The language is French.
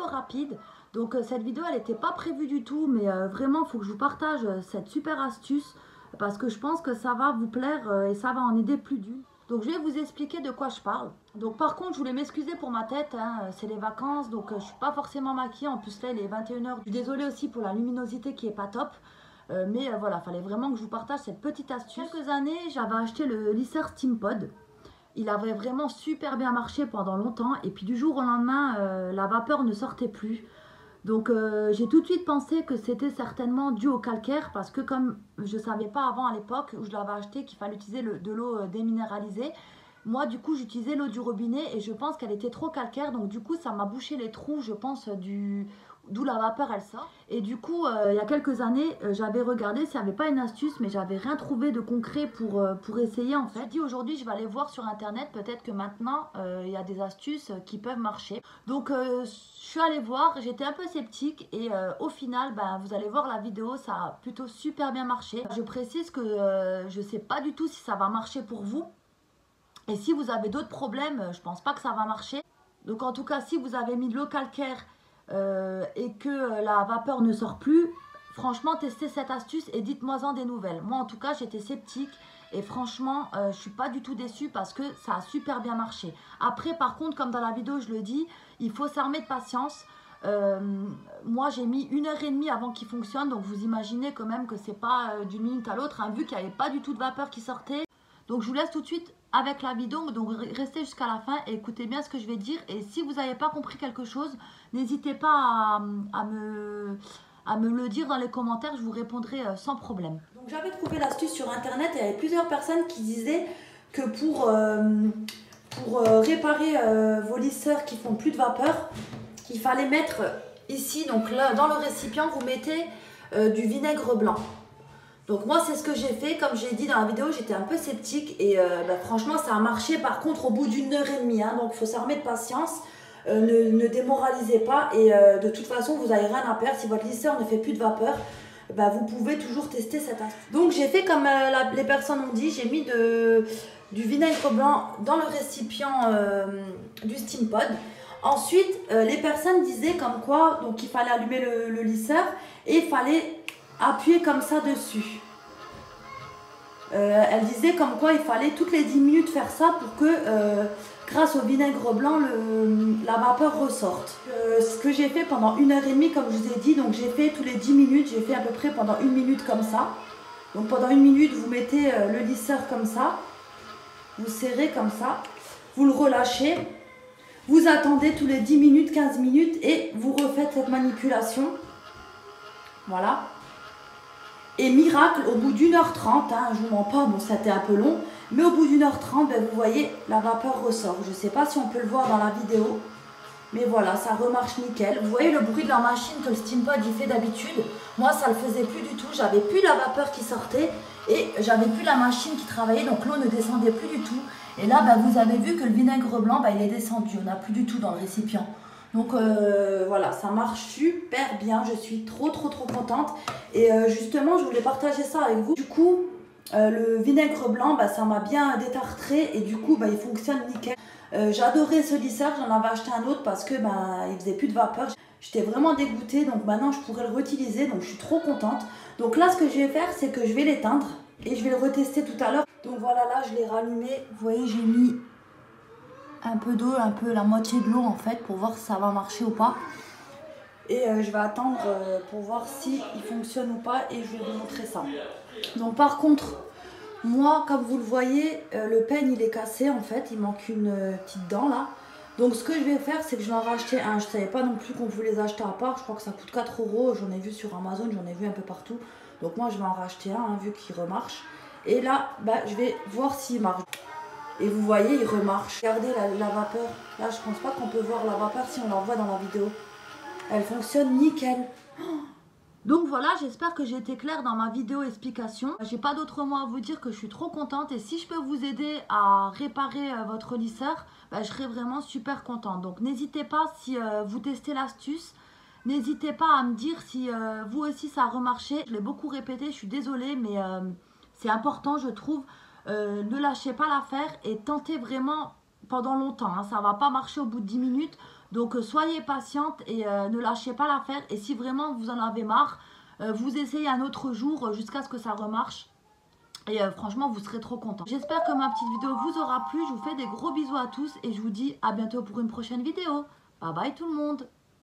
rapide. Donc cette vidéo elle n'était pas prévue du tout, mais vraiment il faut que je vous partage cette super astuce parce que je pense que ça va vous plaire et ça va en aider plus d'une. Donc je vais vous expliquer de quoi je parle. Donc par contre je voulais m'excuser pour ma tête, hein, c'est les vacances donc je suis pas forcément maquillée. En plus là il est 21h. Je suis désolée aussi pour la luminosité qui est pas top. Mais voilà, fallait vraiment que je vous partage cette petite astuce. Il y a quelques années j'avais acheté le lisseur Steampod. Il avait vraiment super bien marché pendant longtemps et puis du jour au lendemain la vapeur ne sortait plus. Donc j'ai tout de suite pensé que c'était certainement dû au calcaire parce que comme je ne savais pas avant à l'époque où je l'avais acheté qu'il fallait utiliser de l'eau déminéralisée, moi du coup j'utilisais l'eau du robinet et je pense qu'elle était trop calcaire, donc du coup ça m'a bouché les trous je pense d'où la vapeur elle sort. Et du coup il y a quelques années j'avais regardé s'il n'y avait pas une astuce, mais j'avais rien trouvé de concret pour essayer en fait. Et aujourd'hui je vais aller voir sur internet, peut-être que maintenant il y a des astuces qui peuvent marcher. Donc je suis allée voir, j'étais un peu sceptique et au final ben, vous allez voir la vidéo, ça a plutôt super bien marché. Je précise que je sais pas du tout si ça va marcher pour vous. Et si vous avez d'autres problèmes, je pense pas que ça va marcher. Donc en tout cas, si vous avez mis de l'eau calcaire et que la vapeur ne sort plus, franchement, testez cette astuce et dites-moi-en des nouvelles. Moi, en tout cas, j'étais sceptique et franchement, je suis pas du tout déçue parce que ça a super bien marché. Après, par contre, comme dans la vidéo, je le dis, il faut s'armer de patience. Moi, j'ai mis 1h30 avant qu'il fonctionne, donc vous imaginez quand même que c'est pas d'une minute à l'autre, hein, vu qu'il n'y avait pas du tout de vapeur qui sortait. Donc, je vous laisse tout de suite avec la vidéo, donc restez jusqu'à la fin et écoutez bien ce que je vais dire. Et si vous n'avez pas compris quelque chose, n'hésitez pas à me le dire dans les commentaires, je vous répondrai sans problème. Donc j'avais trouvé l'astuce sur internet et il y avait plusieurs personnes qui disaient que pour réparer vos lisseurs qui font plus de vapeur, il fallait mettre ici, donc là dans le récipient, vous mettez du vinaigre blanc. Donc moi c'est ce que j'ai fait, comme j'ai dit dans la vidéo, j'étais un peu sceptique et franchement ça a marché par contre au bout d'1h30, hein, donc il faut s'armer de patience, ne démoralisez pas et de toute façon vous n'avez rien à perdre, si votre lisseur ne fait plus de vapeur, vous pouvez toujours tester cette astuce. Donc j'ai fait comme les personnes ont dit, j'ai mis du vinaigre blanc dans le récipient du Steampod. Ensuite les personnes disaient comme quoi donc il fallait allumer le lisseur et il fallait appuyer comme ça dessus. Elle disait comme quoi il fallait toutes les 10 minutes faire ça pour que grâce au vinaigre blanc la vapeur ressorte. Ce que j'ai fait pendant 1h30 comme je vous ai dit, donc j'ai fait tous les 10 minutes, j'ai fait à peu près pendant 1 minute comme ça. Donc pendant 1 minute vous mettez le lisseur comme ça, vous serrez comme ça, vous le relâchez, vous attendez tous les 10 minutes, 15 minutes et vous refaites cette manipulation. Voilà. Et miracle, au bout d'1h30, hein, je vous mens pas, bon c'était un peu long, mais au bout d'1h30, vous voyez, la vapeur ressort. Je ne sais pas si on peut le voir dans la vidéo, mais voilà, ça remarche nickel. Vous voyez le bruit de la machine que le Steampod il fait d'habitude. Moi, ça ne le faisait plus du tout, j'avais plus la vapeur qui sortait et j'avais plus la machine qui travaillait, donc l'eau ne descendait plus du tout. Et là, vous avez vu que le vinaigre blanc, il est descendu, on n'a plus du tout dans le récipient. Donc voilà, ça marche super bien, je suis trop contente et justement je voulais partager ça avec vous. Du coup le vinaigre blanc ça m'a bien détartré et du coup il fonctionne nickel. J'adorais ce lisseur, j'en avais acheté un autre parce que il faisait plus de vapeur. J'étais vraiment dégoûtée, donc maintenant je pourrais le réutiliser, donc je suis trop contente. Donc là ce que je vais faire c'est que je vais l'éteindre et je vais le retester tout à l'heure. Donc voilà, là je l'ai rallumé, vous voyez j'ai mis un peu d'eau, un peu la moitié de l'eau en fait pour voir si ça va marcher ou pas. Et je vais attendre pour voir si il fonctionne ou pas et je vais vous montrer ça. Donc par contre, moi comme vous le voyez, le peigne il est cassé en fait, il manque une petite dent là. Donc ce que je vais faire c'est que je vais en racheter un. Je savais pas non plus qu'on pouvait les acheter à part, je crois que ça coûte 4 €, j'en ai vu sur Amazon, j'en ai vu un peu partout. Donc moi je vais en racheter un hein, vu qu'il remarche. Et là je vais voir s'il marche. Et vous voyez, il remarche. Regardez la vapeur. Là, je pense pas qu'on peut voir la vapeur si on la voit dans la vidéo. Elle fonctionne nickel. Donc voilà, j'espère que j'ai été claire dans ma vidéo explication. J'ai pas d'autre mot à vous dire que je suis trop contente. Et si je peux vous aider à réparer votre lisseur, je serai vraiment super contente. Donc n'hésitez pas si vous testez l'astuce. N'hésitez pas à me dire si vous aussi ça a remarché. Je l'ai beaucoup répété, je suis désolée, mais c'est important je trouve. Ne lâchez pas l'affaire et tentez vraiment pendant longtemps, hein. Ça va pas marcher au bout de 10 minutes. Donc soyez patiente et ne lâchez pas l'affaire. Et si vraiment vous en avez marre, vous essayez un autre jour jusqu'à ce que ça remarche. Et franchement, vous serez trop content. J'espère que ma petite vidéo vous aura plu. Je vous fais des gros bisous à tous et je vous dis à bientôt pour une prochaine vidéo. Bye bye tout le monde.